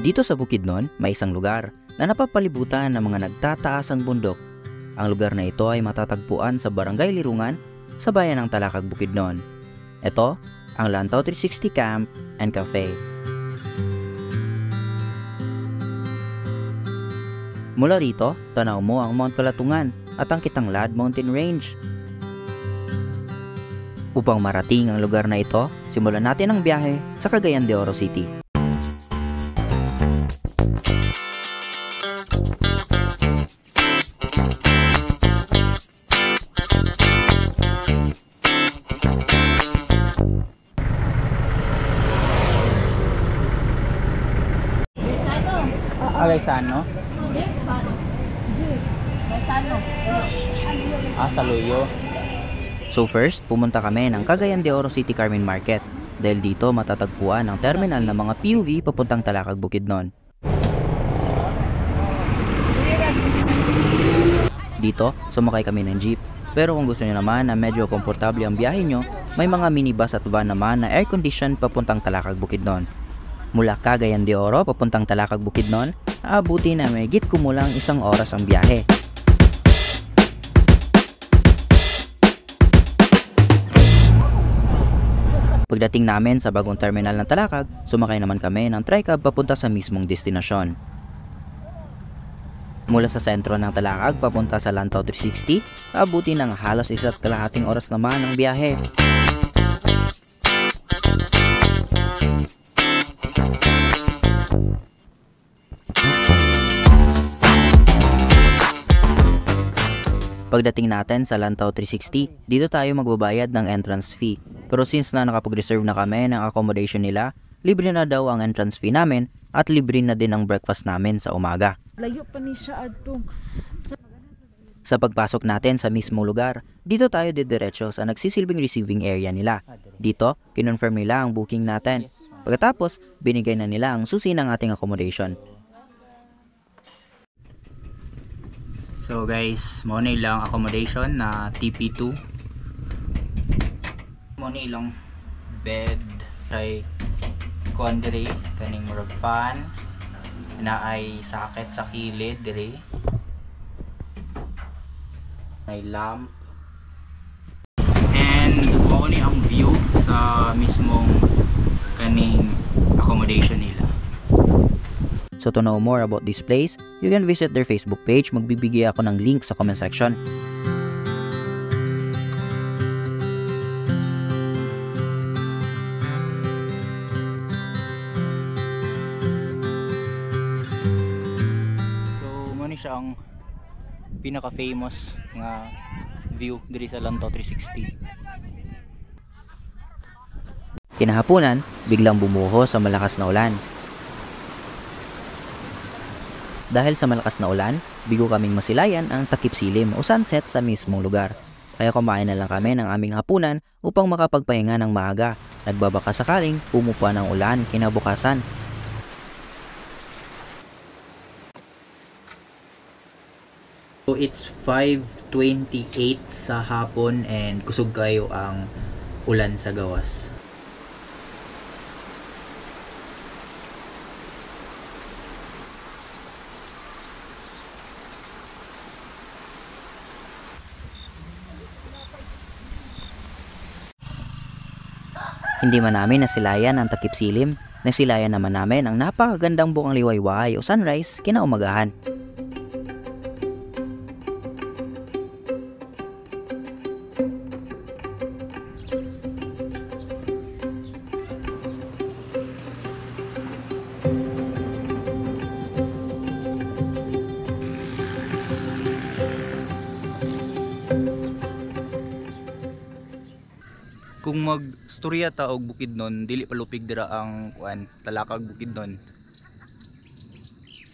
Dito sa Bukidnon, may isang lugar na napapalibutan ng mga nagtataasang bundok. Ang lugar na ito ay matatagpuan sa Barangay Lirungan sa bayan ng Talakag, Bukidnon. Ito ang Lantaw 360 Camp and Cafe. Mula rito, tanaw mo ang Mount Kalatungan at ang Kitanglad Mountain Range. Upang marating ang lugar na ito, simulan natin ang biyahe sa Cagayan de Oro City. Agaysano? Sa Luyo. So first, pumunta kami ng Cagayan de Oro City Carmen Market dahil dito matatagpuan ang terminal ng mga PUV papuntang Talakag, Bukidnon. Dito, sumakay kami ng jeep. Pero kung gusto niyo naman na medyo komportable ang biyahe nyo, may mga minibus at van naman na air-conditioned papuntang Talakag, Bukidnon. Mula Cagayan de Oro papuntang Talakag, Bukidnon, aabuti na may higit kumulang 1 oras ang biyahe. Pagdating namin sa bagong terminal ng Talakag, sumakay naman kami ng tricab papunta sa mismong destinasyon. Mula sa sentro ng Talakag papunta sa Lantaw 360, aabuti ng halos 1.5 oras naman ang biyahe. Pagdating natin sa Lantaw 360, dito tayo magbabayad ng entrance fee. Pero since na nakapag-reserve na kami ng accommodation nila, libre na daw ang entrance fee namin at libre na din ang breakfast namin sa umaga. Layo pa ni siya adtong. Sa pagpasok natin sa mismong lugar, dito tayo didiretso sa nagsisilbing receiving area nila. Dito, kinonfirm nila ang booking natin. Pagkatapos, binigay na nila ang susi ng ating accommodation. So guys, mo na ilang accommodation na TP2. Mo na ilang bed kay kondre kaning murag fan na ay sakit sa kilid dire. May lamp. And mo ni ang view sa mismong kaning accommodation nila. So to know more about this place, you can visit their Facebook page. Magbibigay ako ng link sa comment section. So muna siya ang pinaka-famous nga view diri sa Lantaw 360. Kinahaponan, biglang bumuho sa malakas na ulan. Dahil sa malakas na ulan, bigo kaming masilayan ang takip silim o sunset sa mismong lugar. Kaya kumain na lang kami ng aming hapunan upang makapagpahinga ng maaga. Nagbabaka sakaling pumupa ng ulan kinabukasan. So it's 5:28 sa hapon and kusog kayo ang ulan sa gawas. Hindi man namin nasilayan ang takip silim, nasilayan naman namin ang napakagandang bukang liwayway o sunrise kinaumagahan. Kung magstorya ta og Bukidnon, dili palupig dira ang Talakag, Bukidnon.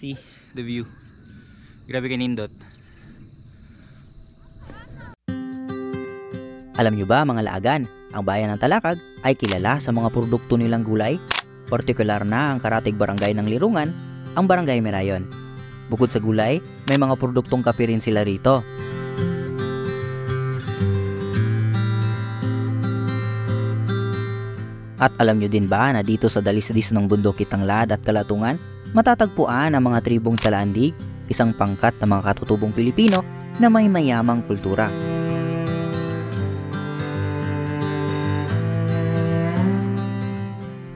See the view. Grabe kanindot. Alam nyo ba mga laagan, ang bayan ng Talakag ay kilala sa mga produkto nilang gulay. Partikular na ang karatig barangay ng Lirungan, ang Barangay Merayon. Bukod sa gulay, may mga produktong kape rin sila rito. At alam nyo din ba na dito sa dalisdis ng bundok Kitanglad at Kalatungan, matatagpuan ang mga tribong Talaandig, isang pangkat ng mga katutubong Pilipino na may mayamang kultura.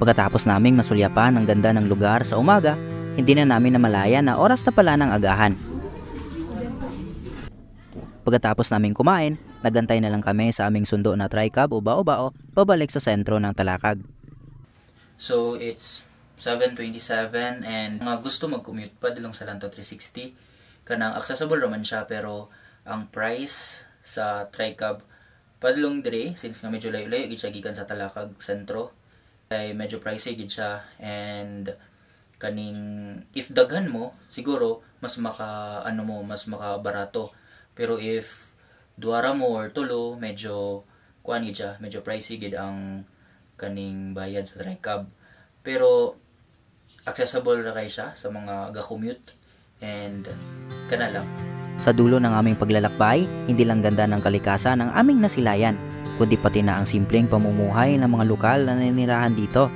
Pagkatapos naming masulyapan ang ganda ng lugar sa umaga, hindi na namin namalayan na oras na pala ng agahan. Pagkatapos naming kumain, nagantay na lang kami sa aming sundo na tricab o bao-bao pabalik sa sentro ng Talakag. So it's 7:27 and mga gusto mag-commute pa dilong sa Lanto 360 kanang accessible raman siya, pero ang price sa tricab padulong dire since nga medyo layo-layo gid siya gikan sa Talakag sentro ay medyo pricey gid siya, and kaning if daghan mo siguro mas makabarato, pero if duara mo or tulo medyo kuan gid siya, medyo pricey gid ang kaning bayad sa tricab, pero accessible ra kay siya sa mga ga-commute and kana lang. Sa dulo ng aming paglalakbay, hindi lang ganda ng kalikasan ang aming nasilayan, kundi pati na ang simpleng pamumuhay ng mga lokal na naninirahan dito.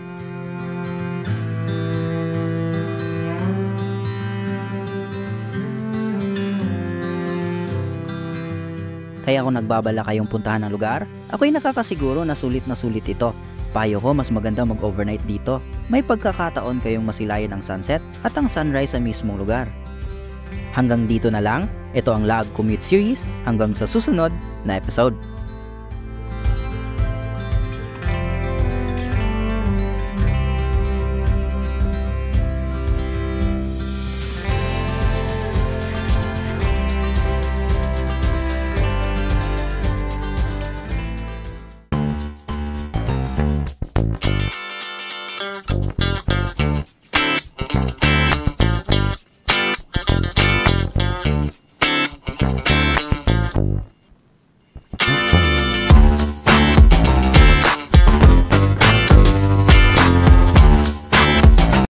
Kaya kung nagbabala kayong puntahan ng lugar, ako'y nakakasiguro na sulit ito. Payo ko mas maganda mag-overnight dito. May pagkakataon kayong masilayan ang sunset at ang sunrise sa mismong lugar. Hanggang dito na lang, ito ang Lag Commute Series. Hanggang sa susunod na episode.